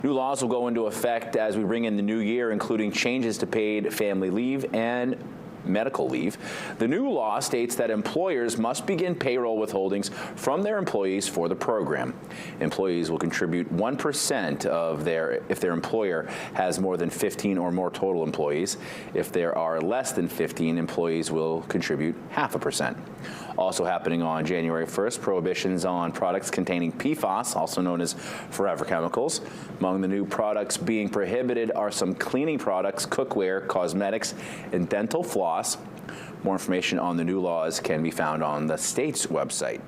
New laws will go into effect as we bring in the new year, including changes to paid family leave and medical leave. The new law states that employers must begin payroll withholdings from their employees for the program. Employees will contribute 1% of if their employer has more than 15 or more total employees. If there are less than 15, employees will contribute 0.5%. Also happening on January 1st, prohibitions on products containing PFAS, also known as forever chemicals. Among the new products being prohibited are some cleaning products, cookware, cosmetics, and dental floss. More information on the new laws can be found on the state's website.